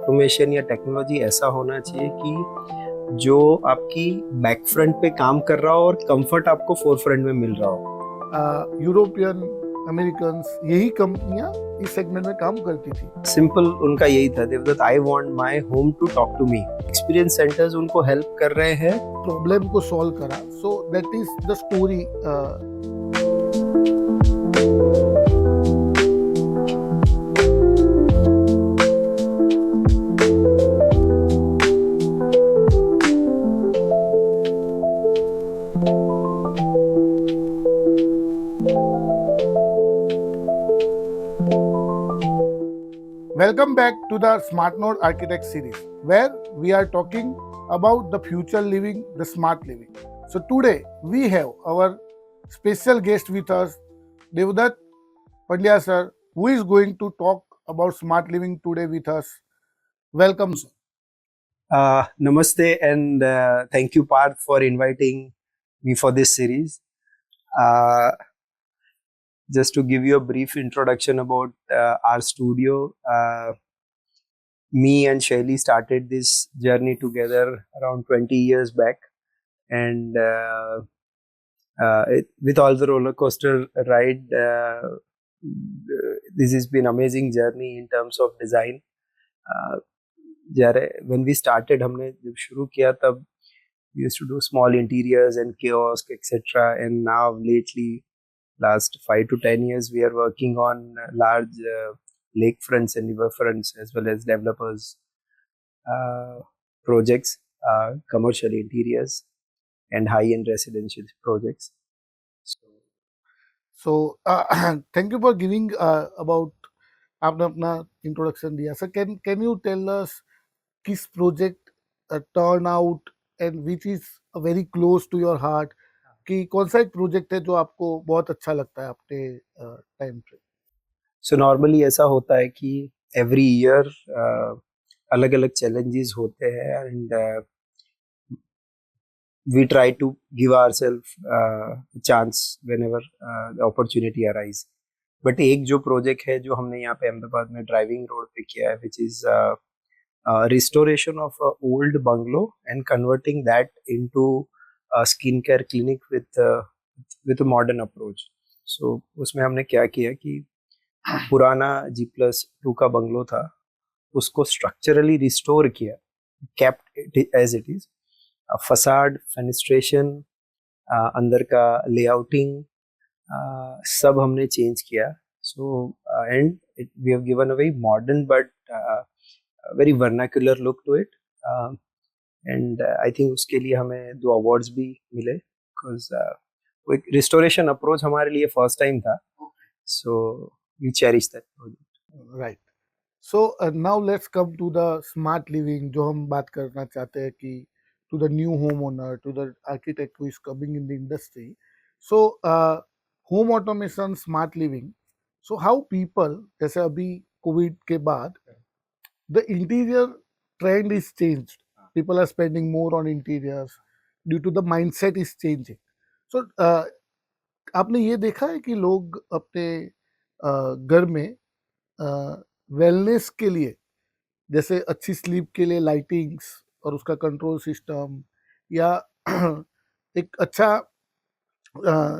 Automation या technology ऐसा होना चाहिए कि जो आपकी बैक फ्रंट पे काम कर रहा हो और कंफर्ट आपको फोर फ्रंट में मिल रहा हो। यूरोपियन अमेरिकन यही कंपनियां इस सेगमेंट में काम करती थी। सिंपल उनका यही था, Devdutt I want my home to talk to me. Experience centers उनको हेल्प कर रहे हैं, प्रॉब्लम को सॉल्व करा। So that is the story. Welcome back to the Smart Node Architect series, where we are talking about the future living, the smart living. So today we have our special guest with us, Devdutt Pandya sir, who is going to talk about smart living today with us. Welcome, sir. Namaste and thank you, Parth, for inviting me for this series. Just to give you a brief introduction about our studio, me and Shaili started this journey together around 20 years back, and with all the roller coaster ride, this has been amazing journey in terms of design. When we started, हमने जब शुरू किया तब we used to do small interiors and kiosk, etc. And now lately, last 5 to 10 years, we are working on large lakefronts and riverfronts as well as developers projects, commercial interiors and high-end residential projects. So thank you for giving about आपने अपना introduction दिया. Sir, can you tell us किस project turn out and which is very close to your heart, कि कौन सा एक project है जो आपको बहुत अच्छा लगता है अपने टाइम पे? सो नॉर्मली ऐसा होता है कि एवरी ईयर अलग अलग चैलेंजेस होते हैं and we try to give ourselves a chance whenever the opportunity arise. But एक जो प्रोजेक्ट है जो हमने यहाँ पे अहमदाबाद में ड्राइविंग रोड पे किया है, which is restoration of a old bungalow and converting that into a skincare clinic with a modern approach. So उसमें हमने क्या किया कि पुराना G+2 का बंगलो था, उसको स्ट्रक्चरली रिस्टोर किया, kept it as it is. Facade, fenestration, अंदर का लेआउटिंग, सब हमने चेंज किया. So and we have given a very modern but very vernacular look to it. And I think उसके लिए हमें 2 अवार्ड्स भी मिले, बिकॉज वो एक रिस्टोरेशन अप्रोच हमारे लिए फर्स्ट टाइम था. So we cherish that project. Right. So now let's come to the smart living, जो हम बात करना चाहते हैं कि to the new homeowner, to the architect who is coming in the industry. So home automation, smart living. So how people, जैसे अभी Covid के बाद the interior trend is changed. People are spending more on interiors due to the mindset is changing. So आपने ये देखा है कि लोग अपने घर में वेलनेस के लिए, जैसे अच्छी स्लीप के लिए लाइटिंग्स और उसका कंट्रोल सिस्टम, या एक अच्छा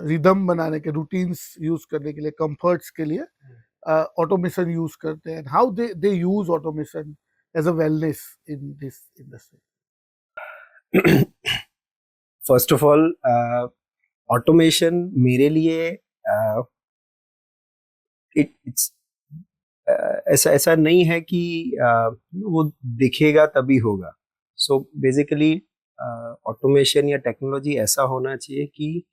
रिदम बनाने के रूटीन्स यूज करने के लिए, कंफर्ट्स के लिए ऑटोमेशन यूज करते हैं. How they use automation as a wellness in this industry? First of all, automation मेरे लिए इट्स ऐसा नहीं है कि वो दिखेगा तभी होगा. सो बेसिकली ऑटोमेशन या टेक्नोलॉजी ऐसा होना चाहिए कि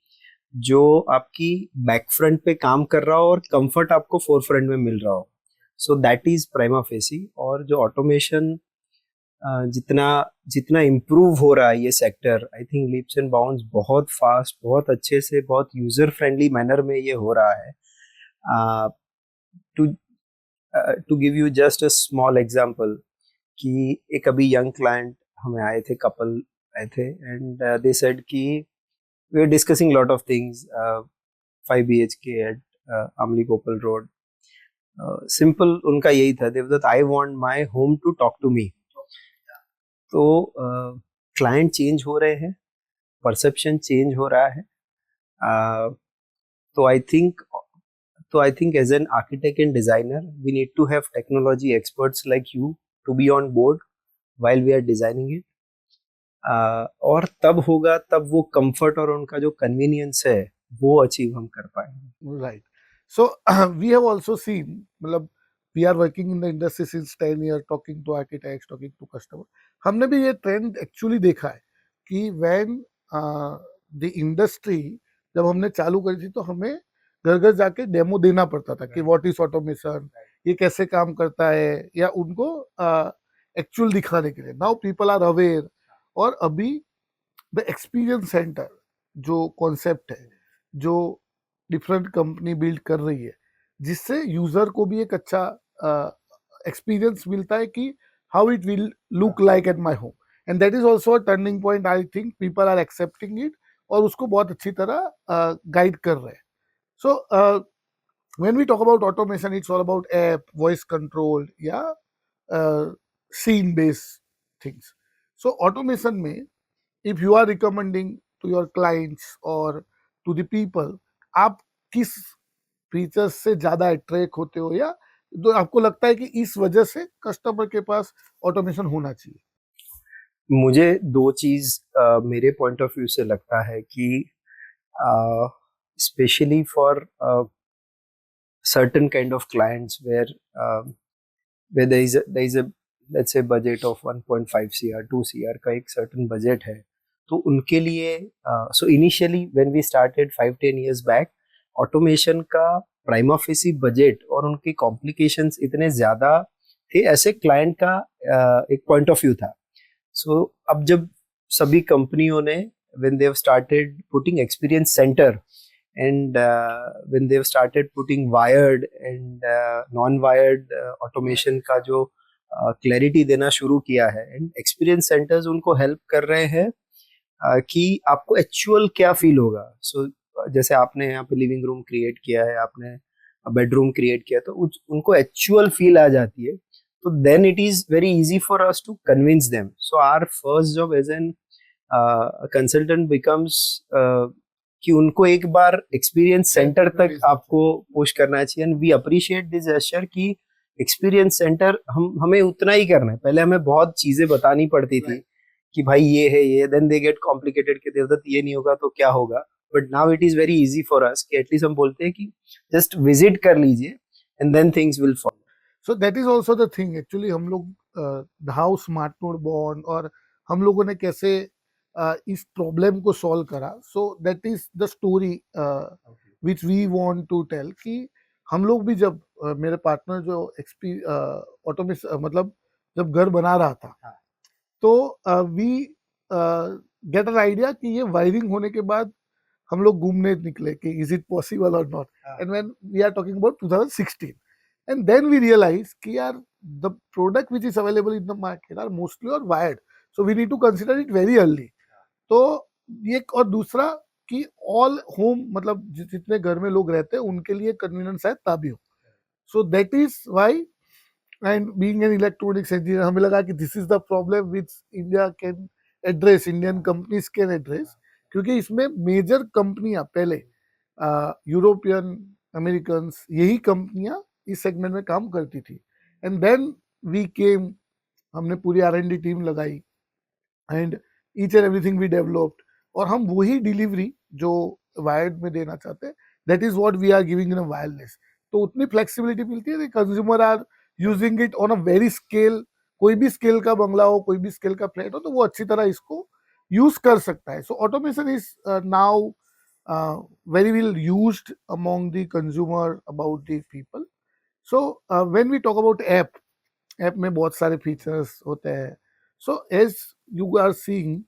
जो आपकी बैक फ्रंट पे काम कर रहा हो और कंफर्ट आपको फोर फ्रंट में मिल रहा हो. सो दैट इज प्राइमा फेसी. और जो ऑटोमेशन जितना इम्प्रूव हो रहा है ये sector, I think leaps and bounds बहुत फास्ट, बहुत अच्छे से, बहुत यूजर फ्रेंडली मैनर में ये हो रहा है. To give you just a small example, कि एक अभी यंग क्लाइंट हमें आए थे, कपल आए थे, एंड दे सेड कि we are discussing lot of things, 5 BHK at Amli Gopal Road. Simple उनका यही था, Devdutt I want my home to talk to me. तो क्लाइंट चेंज हो रहे हैं, परसेप्शन चेंज हो रहा है। uh, तो I think as an architect and designer we need to have technology experts like you to be on board while we are designing it. और तब होगा, तब वो कंफर्ट और उनका जो कन्वीनियंस है वो अचीव हम कर पाएंगे। Right. So we have also seen, मतलब we are working in the industry since 10 years, talking to architects, talking to customer. हमने भी ये ट्रेंड एक्चुअली देखा है कि when the industry, जब हमने चालू करी थी तो हमें घर घर जाके डेमो देना पड़ता था कि व्हाट इज ऑटोमेशन, ये कैसे काम करता है, या उनको एक्चुअल दिखाने के लिए। नाउ पीपल आर अवेयर, और अभी द एक्सपीरियंस सेंटर जो कॉन्सेप्ट है, जो डिफरेंट कंपनी बिल्ड कर रही है, जिससे यूजर को भी एक अच्छा एक्सपीरियंस मिलता है कि how it will look like at my home, and that is also a turning point. I think people are accepting it और उसको बहुत अच्छी तरह गाइड कर रहे हैं। सो when we talk about automation, it's all about app, voice control, yeah, scene based things. So automation में, if you are recommending to your clients or to the people, आप किस फीचर्स से ज्यादा अट्रैक्ट होते हो, या तो आपको लगता है कि इस वजह से कस्टमर के पास ऑटोमेशन होना चाहिए? मुझे दो चीज मेरे पॉइंट ऑफ व्यू से लगता है कि specially for certain kind of clients where there is a let's say budget of 1.5 CR 2 CR का एक certain budget है, तो उनके लिए so initially when we started 5-10 years back, automation का प्राइमा फेसी बजट और उनके कॉम्प्लिकेशंस इतने ज्यादा थे, ऐसे क्लाइंट का एक पॉइंट ऑफ व्यू था। सो अब जब सभी कंपनियों ने when they have started putting experience center and when they've started putting wired and non-wired automation का जो क्लैरिटी देना शुरू किया है, एंड एक्सपीरियंस सेंटर्स उनको हेल्प कर रहे हैं कि आपको एक्चुअल क्या फील होगा। सो जैसे आपने यहाँ पे लिविंग रूम क्रिएट किया है, आपने बेडरूम क्रिएट किया, तो उनको एक्चुअल फील आ जाती है, तो then it is very easy for us to convince them. So our first job as an consultant becomes कि उनको एक बार एक्सपीरियंस सेंटर तक आपको पुश करना चाहिए, and we appreciate this gesture कि एक्सपीरियंस सेंटर हमें उतना ही करना है। पहले हमें बहुत चीजें बतानी पड़ती थी कि भाई ये है ये, देन दे गेट कॉम्प्लिकेटेड कि देवदत्त ये नहीं होगा तो क्या होगा, but now it is very easy for अस कि एटलीस्ट हम बोलते हैं कि जस्ट विजिट कर लीजिए and then things will follow. So that is also the thing actually, हम लोग हाउ स्मार्ट नोड बॉर्न, और हम लोगों ने कैसे इस प्रॉब्लम को सॉल्व करा। So that is the story which we want to tell, कि हम लोग भी जब मेरे पार्टनर जो ऑटोमेशन मतलब जब घर बना रहा था, तो वी गेट एन आइडिया कि ये वायरिंग होने के बाद हम लोग घूमने निकले कि इज इट पॉसिबल और not, and when we are talking about 2016, and then we realize कि यार the product which is available in the market are mostly or wired, so we need to consider it very early. तो ये, और दूसरा कि all home मतलब जितने घर में लोग रहते हैं उनके लिए कन्वीनियंस है तभी हो। सो that is why, and being an electronics engineer, हमें लगा कि this is the problem which India can address, Indian companies can address, क्योंकि इसमें मेजर कंपनियां पहले यूरोपियन अमेरिकन यही कंपनियां इस सेगमेंट में काम करती थी। एंड देन वी केम, हमने पूरी R&D टीम लगाई, and each and everything we developed, और हम वही डिलीवरी जो वायर्ड में देना चाहते हैं, that is what we are giving in a wireless. तो उतनी फ्लेक्सिबिलिटी मिलती है, consumer are using it on a very scale, कोई भी स्केल का बंगला हो, कोई भी स्केल का फ्लैट हो, तो वो अच्छी तरह इसको यूज कर सकता है। So automation is now very well used among the consumer, about the people. So when we talk about app में बहुत सारे फीचर्स होते हैं। So as you are seeing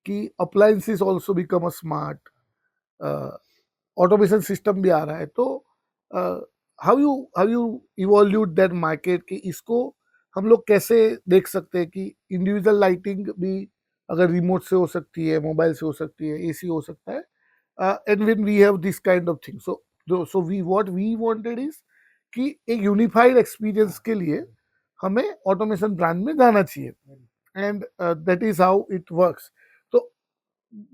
कि appliances also become a smart, automation system भी आ रहा है, तो how you evolute that market, कि इसको हम लोग कैसे देख सकते हैं कि इंडिविजुअल लाइटिंग भी अगर रिमोट से हो सकती है, मोबाइल से हो सकती है, एसी हो सकता है, and when we have this kind of thing, so we what we wanted is कि एक यूनिफाइड एक्सपीरियंस के लिए हमें ऑटोमेशन ब्रांड में जाना चाहिए, and that is how it works. तो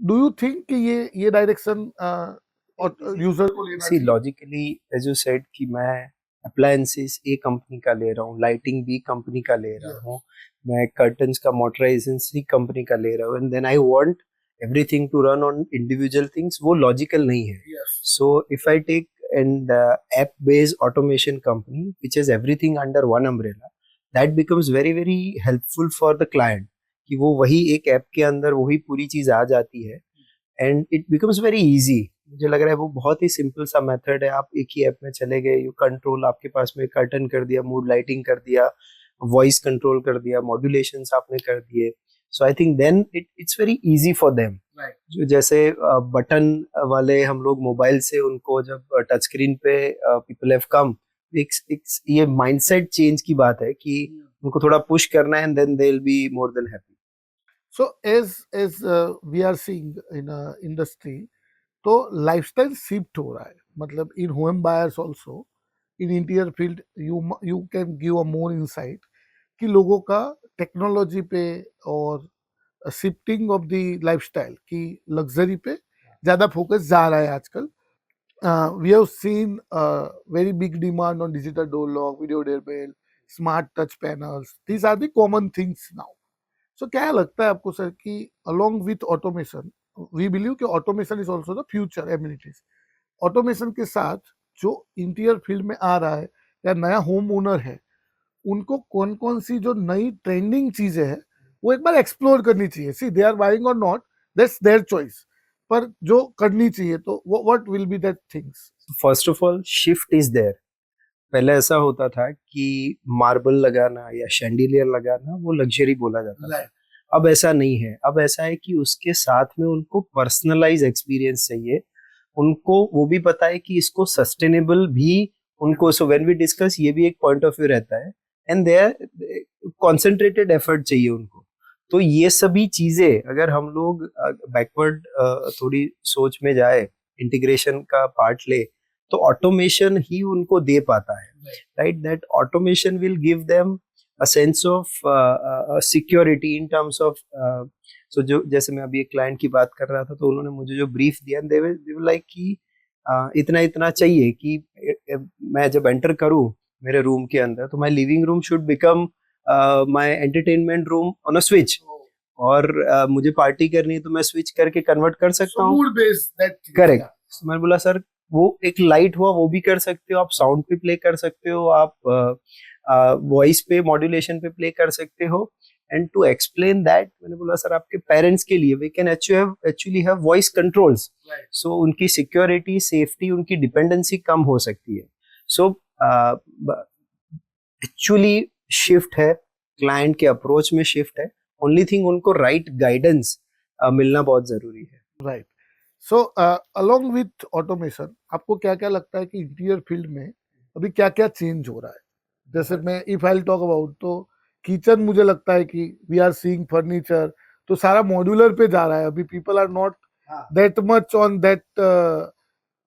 डू यू थिंक कि ये डायरेक्शन यूजर को लेना सी चाहिए? लॉजिकली एज यू सेड कि मैं अप्लायंसेस ए कंपनी का ले रहा हूँ, लाइटिंग बी कंपनी का ले रहा हूँ, मैं कर्टन्स का मोटराइजेशन सी कंपनी का ले रहा हूँ, and then I want everything to run on individual things. वो लॉजिकल नहीं है. Yes. So if I take and app based automation company which has everything under one umbrella, that becomes very very helpful for the client कि वो वही एक app के अंदर वही पूरी चीज आ जाती है, and it becomes very easy. मुझे लग रहा है वो बहुत ही सिंपल सा मेथड है. आप एक ही ऐप में चले गए, यू कंट्रोल, आपके पास में कर्टन कर दिया, मूड लाइटिंग कर दिया, वॉइस कंट्रोल कर दिया, मॉड्यूलेशंस आपने कर दिए. So I think then it's very easy for them. जो जैसे बटन वाले हम लोग मोबाइल से उनको जब टच स्क्रीन पे पीपल हैव कम, ये माइंडसेट चेंज की बात है कि उनको थोड़ा पुश करना है, and then they will be more than happy. So as we are seeing in a industry, तो लाइफस्टाइल शिफ्ट हो रहा है. मतलब in home buyers also, in interior field, you can give a more insight कि लोगों का technology पे और शिफ्टिंग ऑफ द लाइफस्टाइल की लग्जरी पे ज्यादा फोकस जा रहा है आजकल. We have seen very big demand on digital door lock, video doorbell, smart touch panels. These are the common things now. So क्या लगता है आपको सर कि along with automation, we believe कि automation is also the future amenities. Automation के साथ जो interior field में आ रहा है या नया होम ओनर है, उनको कौन कौन सी जो नई ट्रेंडिंग चीजें हैं वो एक बार एक्सप्लोर करनी चाहिए. सी दे आर बाइंग और नॉट, दैट्स देयर चॉइस, पर जो करनी चाहिए तो what will be that things? First of all shift is there. पहले ऐसा होता था कि मार्बल लगाना या शैंडिलियर लगाना वो लग्जरी बोला जाता था. अब ऐसा नहीं है. अब ऐसा है कि उसके साथ में उनको पर्सनलाइज एक्सपीरियंस चाहिए. उनको वो भी पता है कि इसको सस्टेनेबल भी उनको, सो व्हेन वी डिस्कस ये भी एक पॉइंट ऑफ व्यू रहता है, एंड देयर कॉन्सेंट्रेटेड एफर्ट चाहिए उनको. तो ये सभी चीजें अगर हम लोग बैकवर्ड थोड़ी सोच में जाए, इंटीग्रेशन का पार्ट ले, तो ऑटोमेशन ही उनको दे पाता है. Right, that automation will give them a sense of security in terms of, so जो जैसे मैं अभी एक क्लाइंट की बात कर रहा था, तो उन्होंने मुझे जो ब्रीफ दिया, दे वर लाइक कि इतना इतना चाहिए कि मैं जब एंटर करूं मेरे रूम के अंदर, तो my living room should become my entertainment room on a switch, और मुझे पार्टी करनी है तो मैं स्विच करके कन्वर्ट कर सकता हूँ. करेक्ट. मैंने बोला सर वो एक लाइट हुआ वो भी कर सकते हो आप, साउंड पे प्ले कर सकते हो आप, वॉइस पे मॉड्यूलेशन पे प्ले कर सकते हो. एंड टू एक्सप्लेन दैट मैंने बोला सर आपके पेरेंट्स के लिए we can actually have voice controls, so उनकी सिक्योरिटी, सेफ्टी, उनकी डिपेंडेंसी कम हो सकती है. सो एक्चुअली शिफ्ट है, क्लाइंट के अप्रोच में शिफ्ट है. ओनली थिंग उनको राइट गाइडेंस मिलना बहुत जरूरी है. Right. So along with automation आपको क्या क्या लगता है कि इंटीरियर फील्ड में अभी क्या क्या चेंज हो रहा है? जैसे मैं इफ आई टॉक अबाउट, तो किचन मुझे लगता है कि वी आर सीइंग फर्नीचर तो सारा मॉड्यूलर पे जा रहा है. अभी people are not that much on that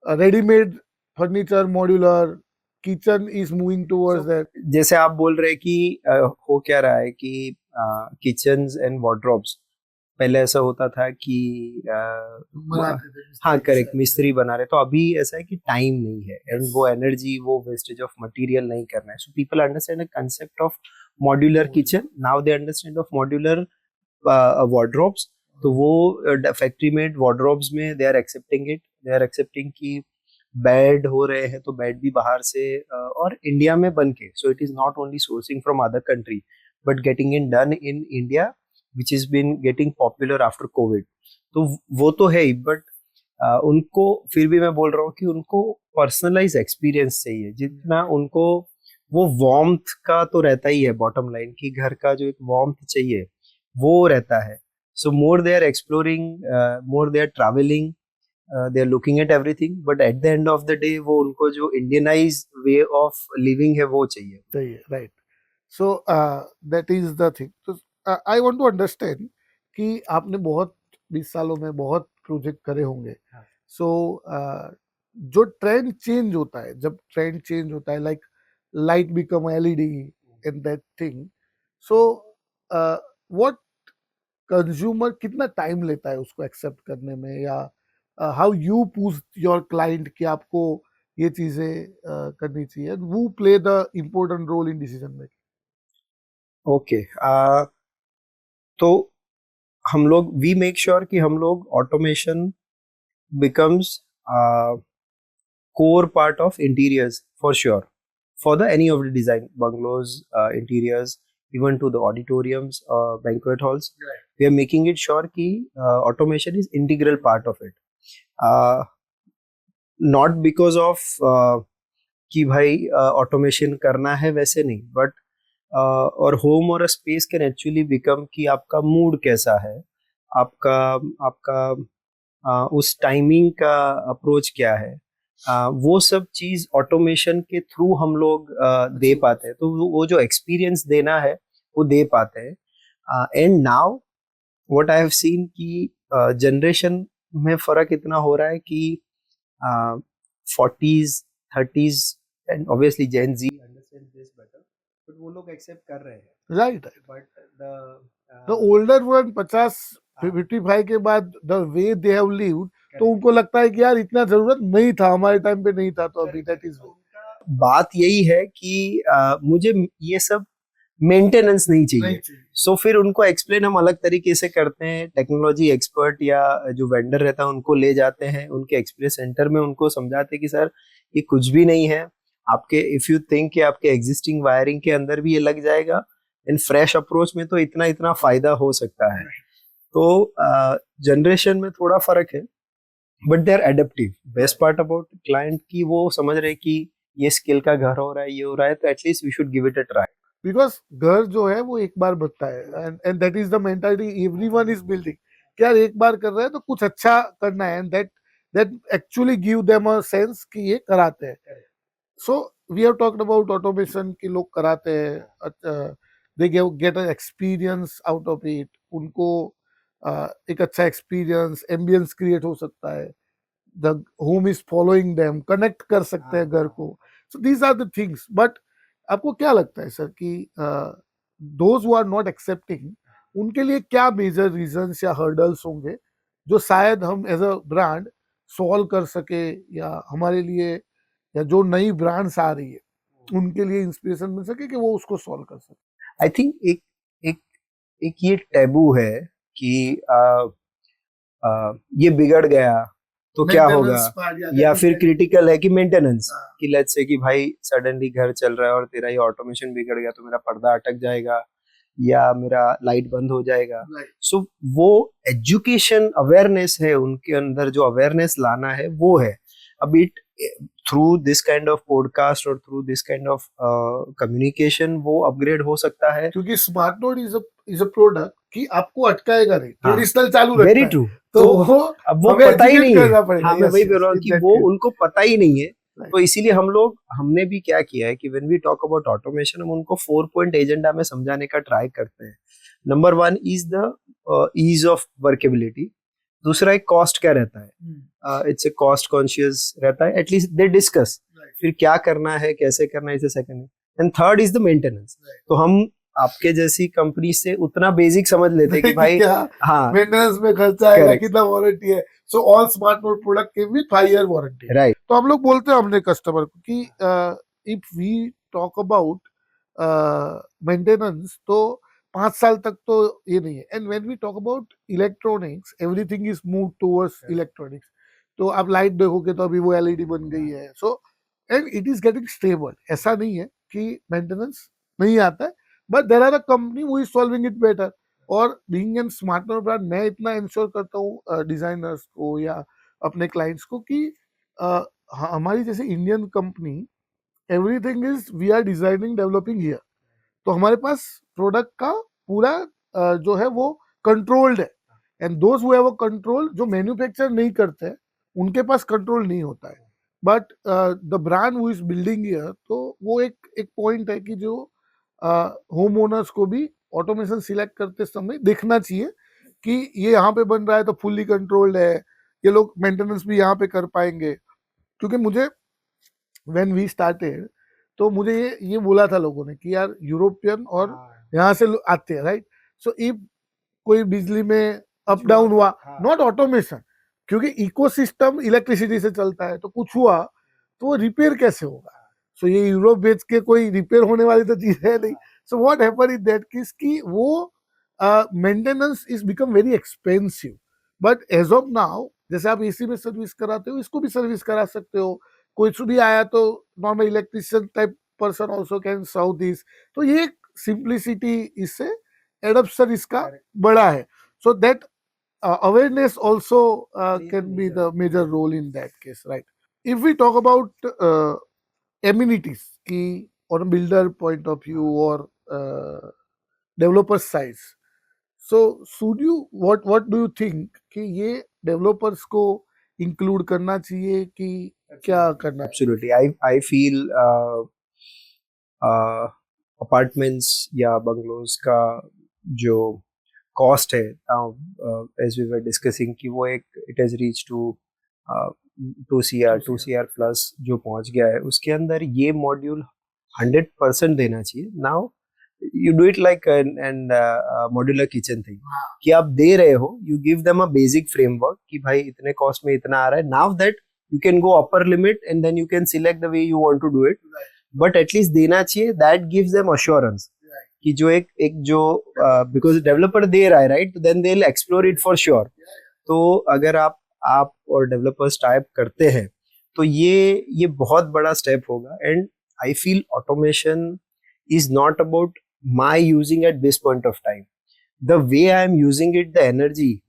readymade furniture. Modular kitchen is moving towards that. जैसे आप बोल रहे हैं कि हो क्या रहा है कि किचन्स एंड वार्डरोब्स, पहले ऐसा होता था कि हाँ करेक्ट, मिस्त्री बना रहे, तो अभी ऐसा है कि टाइम नहीं है, एंड वो एनर्जी, वो वेस्टेज ऑफ मटेरियल नहीं करना है. So people understand the concept of modular kitchen. Now they understand of modular wardrobes. तो वो फैक्ट्री मेड वार्डरोब्स में they are accepting it. They are accepting कि बेड हो रहे हैं तो बेड भी बाहर से और इंडिया में बन के, so it is not only sourcing from other country but getting in done in India, which has been getting popular after COVID. तो वो तो है ही, बट उनको फिर भी मैं बोल रहा हूँ कि उनको पर्सनलाइज एक्सपीरियंस चाहिए. जितना उनको वो वार्मथ का तो रहता ही है, बॉटम लाइन की घर का जो एक वार्मथ चाहिए वो रहता है. So more they are exploring, more they are travelling, they are looking at everything, but at the end of the day वो उनको जो इंडियनाइज वे ऑफ लिविंग है वो चाहिए. Right. So that is the thing. तो I want to understand कि आपने बहुत 20 सालों में बहुत प्रोजेक्ट करे होंगे. सो जो ट्रेंड चेंज होता है, जब ट्रेंड चेंज होता है, like light become LED and that thing. So what consumer कितना टाइम लेता है उसको एक्सेप्ट करने में, या how you push your client कि आपको ये चीजें करनी चाहिए, who play the important role in decision making? Okay, तो हम लोग वी मेक श्योर कि हम लोग automation becomes core part of interiors for sure, for the any of the design bungalows, interiors, even to the auditoriums, banquet halls. Right. We are making it sure कि automation is integral part of it, not because of कि भाई automation करना है वैसे नहीं, but और home और space can actually become कि आपका मूड कैसा है, आपका आपका उस टाइमिंग का अप्रोच क्या है, वो सब चीज ऑटोमेशन के थ्रू हम लोग दे पाते हैं, तो वो जो एक्सपीरियंस देना है वो दे पाते हैं. And now what I have seen कि जनरेशन में फर्क इतना हो रहा है कि 40s 30s and obviously gen Z understand this better, but वो लोग एक्सेप्ट कर रहे हैं, right. But the older one 50-55 के बाद the way they have lived, तो उनको लगता है कि यार इतना जरूरत नहीं था, हमारे टाइम पे नहीं था, तो अभी दैट इज बात यही है कि मुझे ये सब मेंटेनेंस नहीं चाहिए. सो फिर उनको एक्सप्लेन हम अलग तरीके से करते हैं, टेक्नोलॉजी एक्सपर्ट या जो वेंडर रहता है उनको ले जाते हैं उनके एक्सप्रेस सेंटर में, उनको समझाते हैं कि सर ये कुछ भी नहीं है, आपके इफ यू थिंक कि आपके एग्जिस्टिंग वायरिंग के अंदर भी ये लग जाएगा, इन फ्रेश अप्रोच में तो इतना इतना फायदा हो सकता है. तो जनरेशन में थोड़ा फर्क है, but they are adaptive. Best part about client की वो समझ रहे कि ये स्किल का घर हो रहा है, ये हो रहा है, तो at least we should give it a try. Because घर जो है वो एक बार बनता है, and that is the mentality everyone is building, क्या एक बार कर रहे हैं तो कुछ अच्छा करना है, and that actually give them a sense कि ये कराते हैं. So we have talked about automation कि लोग कराते हैं, they get a experience out of it, उनको एक अच्छा एक्सपीरियंस एम्बियंस क्रिएट हो सकता है, the home is following them, connect कर सकते हैं घर को. So these are the things. But आपको क्या लगता है सर कि those who are not accepting, उनके लिए क्या मेजर रीजंस या हर्डल्स होंगे जो शायद हम एज अ ब्रांड सॉल्व कर सके, या हमारे लिए, या जो नई ब्रांड्स आ रही है उनके लिए इंस्पिरेशन मिल सके कि वो उसको सॉल्व कर सके? आई थिंक एक एक एक ये टैबू है कि ये बिगड़ गया तो क्या होगा, या फिर क्रिटिकल है कि मेंटेनेंस, कि लेट्स से कि भाई सडनली घर चल रहा है और तेरा ये ऑटोमेशन बिगड़ गया तो मेरा पर्दा अटक जाएगा या मेरा लाइट बंद हो जाएगा. सो वो एजुकेशन अवेयरनेस है, उनके अंदर जो अवेयरनेस लाना है वो है. अभी through this kind of podcast और through this kind of communication वो अपग्रेड हो सकता है, क्योंकि smart node is a product कि आपको अटकाएगा नहीं, ट्रेडिशनल चालू रखता वेरी है. ट्रू. तो अब वो पता ही नहीं है, हाँ मैं वही yes, बोल रहा हूँ in कि that वो case. उनको पता ही नहीं है. Right. तो इसीलिए हमने भी क्या किया है कि when we talk about automation, हम उनको 4 पॉइंट एजेंडा में समझाने का ट्राई करते हैं. Number 1 is the ease of workability. दूसरा एक कॉस्ट क्या रहता है, इट्स ए कॉस्ट कॉन्शियस रहता है, एटलीस्ट दे डिस्कस. फिर क्या करना है कैसे करना है, इसे सेकंड है. And third is the maintenance. तो हम आपके जैसी कंपनी से उतना बेसिक समझ लेते हैं कि भाई हाँ मेंटेनेंस में खर्चा आएगा, कितना वारंटी है. So all smart node product के विद 5 ईयर वारंटी. राइट. तो हम लोग बोलते हैं अपने कस्टमर को कि if we talk about maintenance तो 5 साल तक तो ये नहीं है. And when we talk about electronics, everything is move towards electronics. तो आप लाइट देखोगे तो अभी वो एलईडी बन गई है. So and it is getting stable. ऐसा नहीं है कि मेंटेनेंस नहीं आता है, but there are a company who is solving it better. और बीइंग एन स्मार्टनर ब्रांड, मैं इतना इंश्योर करता हूँ डिजाइनर्स को या अपने क्लाइंट्स को कि हमारी जैसे Indian company, everything is we are designing developing here. तो हमारे पास प्रोडक्ट का पूरा जो है वो कंट्रोल्ड है. And those who have a control, जो मैन्युफैक्चर नहीं करते हैं उनके पास कंट्रोल नहीं होता है. But the brand who is building here, तो वो एक पॉइंट है कि जो होम ओनर्स को भी ऑटोमेशन सिलेक्ट करते समय देखना चाहिए कि ये यहाँ पे बन रहा है तो फुल्ली कंट्रोल्ड है, ये लोग मेंटेनेंस भी यहाँ पे कर पाएंगे. क्योंकि मुझे व्हेन वी स्टार्टेड तो मुझे ये बोला था लोगों ने कि यार यूरोपियन और यहाँ से आते हैं, राइट? सो इफ कोई बिजली में अप डाउन हुआ, नॉट ऑटोमेशन, क्योंकि इकोसिस्टम इलेक्ट्रिसिटी से चलता है, तो कुछ हुआ तो वो रिपेयर कैसे होगा? सो ये यूरोप बेच के कोई रिपेयर होने वाली तो चीज है नहीं. So what happen in that case कि वो maintenance is become very expensive. But as of now, जैसे आप एसी में सर्विस कराते हो, इसको भी सर्विस करा सकते हो. कोई भी आया तो normal electrician type person also can serve this. तो ये सिंप्लिसिटी इससे एडॉप्शन इसका बड़ा है. So that awareness also can be the major role in that case, right? If we talk about amenities, ki on a builder point of view or developer sides, so should you what do you think कि ये developers को include करना चाहिए कि क्या करना है? Absolutely. I feel apartments या बंगलोज का जो कॉस्ट है, एज वी वर डिस्कसिंग, कि वो एक it has reach to 2 CR plus जो पहुंच गया है, उसके अंदर ये मॉड्यूल 100% देना चाहिए. Now you do it like and modular kitchen thing, कि आप दे रहे हो, you give them a basic framework कि भाई इतने कॉस्ट में इतना आ रहा है. Now that you can go upper limit and then you can select the way you want to do it, but at least देना चाहिए. दैट गिव्स देम अश्योरेंस कि जो एक जो बिकॉज डेवलपर दे रहा है, right, then they will explore it for sure. तो अगर आप और डेवलपर्स टाइप करते हैं तो ये बहुत बड़ा स्टेप होगा. And I feel automation is not about my using at this point of time. The way I am using it, the energy,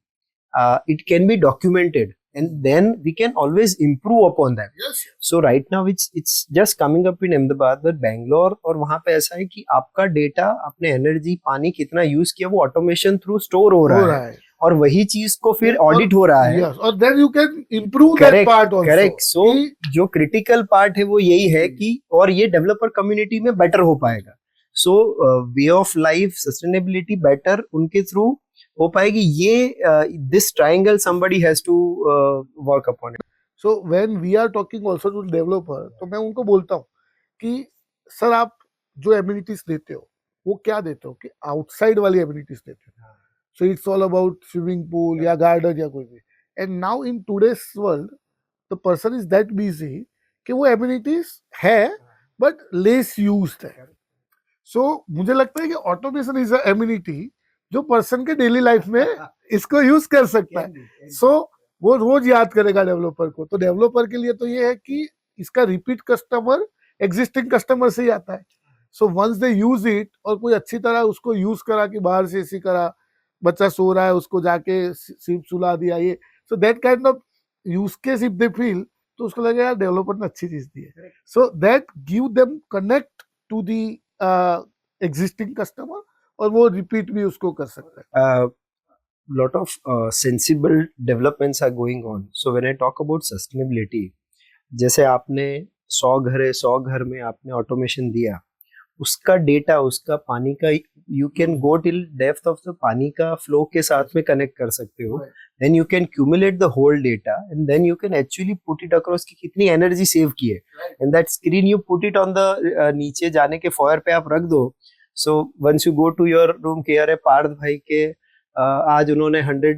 it can be documented and then we can always improve upon that. Yes. So right now it's just coming up in Ahmedabad, but Bangalore और वहाँ पे ऐसा है कि आपका data, आपने energy, पानी कितना यूज किया, वो ऑटोमेशन थ्रू स्टोर हो रहा है और वही चीज को फिर ऑडिट हो रहा है. और then you can improve that part also. Correct. So जो क्रिटिकल पार्ट है वो यही है कि, और ये डेवलपर कम्युनिटी में बेटर हो पाएगा. So way of life, sustainability better उनके थ्रू हो पाएगी. ये this triangle somebody has to work upon it. So when we are talking also to developer, तो मैं उनको बोलता हूँ कि सर आप जो एमिनिटीज देते हो वो क्या देते हो, कि आउटसाइड वाली एमिनिटीज देते हो. So it's all about swimming pool या गार्डन या कोई भी. And now in today's world the person is that busy कि वो एमिनिटीज है बट लेस यूज्ड है. सो मुझे लगता है कि ऑटोमेशन इज अ एमिनिटी जो पर्सन के डेली लाइफ में इसको यूज कर सकता है. सो वो रोज याद करेगा डेवलपर को. तो डेवलपर के लिए तो ये है कि इसका रिपीट कस्टमर एग्जिस्टिंग कस्टमर से ही आता है. So once they use it और कोई अच्छी तरह उसको यूज करा कि बाहर से एसी करा, बच्चा सो रहा है उसको जाके सिर्फ सुला दिया, ये so that kind of use case if they feel, तो उसको लगेगा यार डेवलपर ने अच्छी चीज दी है. So that give them connect to the existing customer और वो रिपीट भी उसको कर सकता है. Lot of sensible developments are going on. So when I talk about sustainability, जैसे आपने 100 घर है, 100 घर में आपने ऑटोमेशन दिया, उसका डेटा, उसका पानी का, you can go till depth of the पानी का फ्लो के साथ में कनेक्ट कर सकते हो. Then you can cumulate the whole data and then you can actually put it across कि कितनी एनर्जी सेव की है. And that screen you put it on the नीचे जाने के फॉयर पे आप रख दो. So once you go to your room के अरे पार्थ भाई के आज उन्होंने 100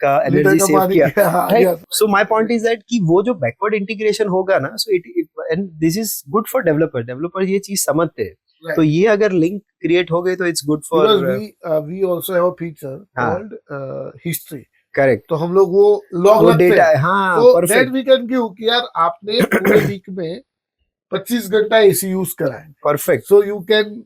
का एनर्जी सेव किया. So my point is that कि वो जो बैकवर्ड इंटीग्रेशन होगा ना, so it and this is good for developer ये चीज समझते हैं. तो ये अगर लिंक क्रिएट हो गई तो it's good for. We also have a feature called history. Correct. तो हम लोग वो लॉग डेटा है. हाँ, perfect. That we can give कि यार आपने पूरे वीक में 25 घंटा एसी यूज करा है. Perfect. So you can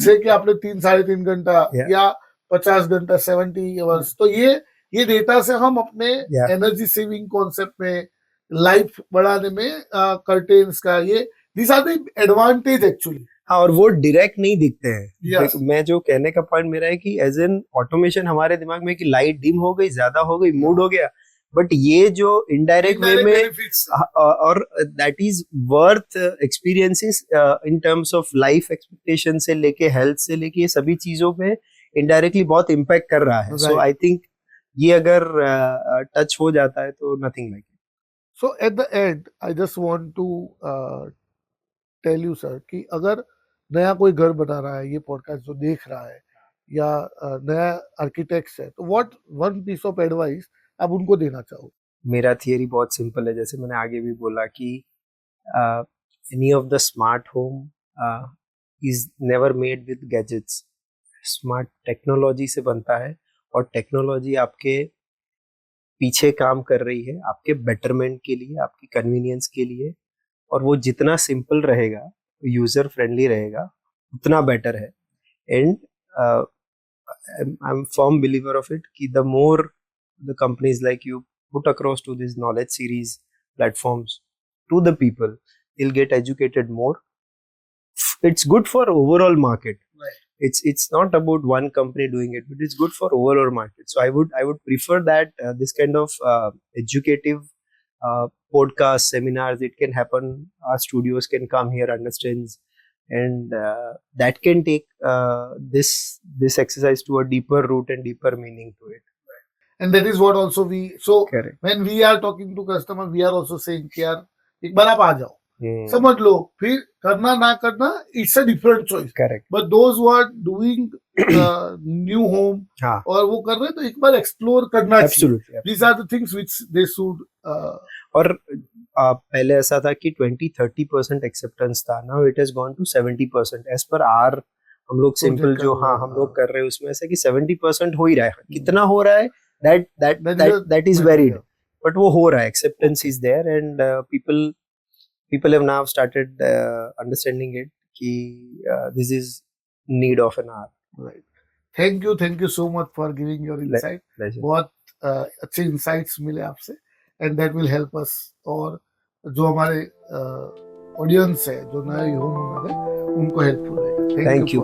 say कि आपने 3-3.5 घंटा या 50 घंटा 70 आवर्स. तो ये डेटा से हम अपने एनर्जी सेविंग कॉन्सेप्ट में, लाइफ बढ़ाने में, कर्टेन्स का, ये this are the advantage actually. हाँ, और वो डायरेक्ट नहीं दिखते हैं. yes. मैं जो कहने का पॉइंट मेरा है कि एज एन ऑटोमेशन हमारे दिमाग में कि लाइट डिम हो गई, ज्यादा हो गई, मूड हो गया, बट ये जो इनडायरेक्ट वे में, और that is worth experiences in terms of life expectation से लेके हेल्थ से लेके ये सभी चीजों में इनडायरेक्टली बहुत इम्पैक्ट कर रहा है. सो आई थिंक ये अगर टच हो जाता है तो nothing like it. So at the end I just want to tell you sir कि अगर नया कोई घर बना रहा है, ये पॉडकास्ट जो देख रहा है, या नया आर्किटेक्ट है, तो what one piece of advice आप उनको देना चाहो? मेरा थियरी बहुत सिंपल है, जैसे मैंने आगे भी बोला कि any of the smart home is never made with gadgets. Smart technology से बनता है, और टेक्नोलॉजी आपके पीछे काम कर रही है आपके बेटरमेंट के लिए, आपकी कन्वीनियंस के लिए, और वो जितना सिंपल रहेगा, यूजर फ्रेंडली रहेगा, उतना बेटर है. And I'm firm believer of it कि the more the companies like you put across to these knowledge series platforms to the people, they'll get educated more. It's good for overall market. Right. It's not about one company doing it, but it's good for overall market. So I would prefer that this kind of educative podcast seminars, it can happen. Our studios can come here, understands, and that can take this exercise to a deeper root and deeper meaning to it. And that is what also we, so Correct. when we are talking to customer, we are also saying कि यार एक बार आप आ जाओ, समझ लो, फिर करना ना करना, it's a different choice. Correct. But those who are doing new home हाँ, और वो कर रहे हैं, तो एक बार explore करना चाहिए. absolutely. These are the things which they should. और पहले ऐसा था कि 20-30% एक्सेप्टेंस था, now it has gone to 70% as per our. हम लोग सिंपल जो हम लोग कर रहे हैं उसमें ऐसा कि 70% हो ही रहा है. कितना हो रहा है that is varied, but वो हो रहा है. acceptance is there, and people have now started understanding it कि this is need of an hour. Right. Thank you so much for giving your insight. बहुत अच्छे insights मिले आपसे, and that will help us. और जो हमारे audience है, जो नए होम ओनर है, उनको हेल्पफुल रहेगा. Thank you.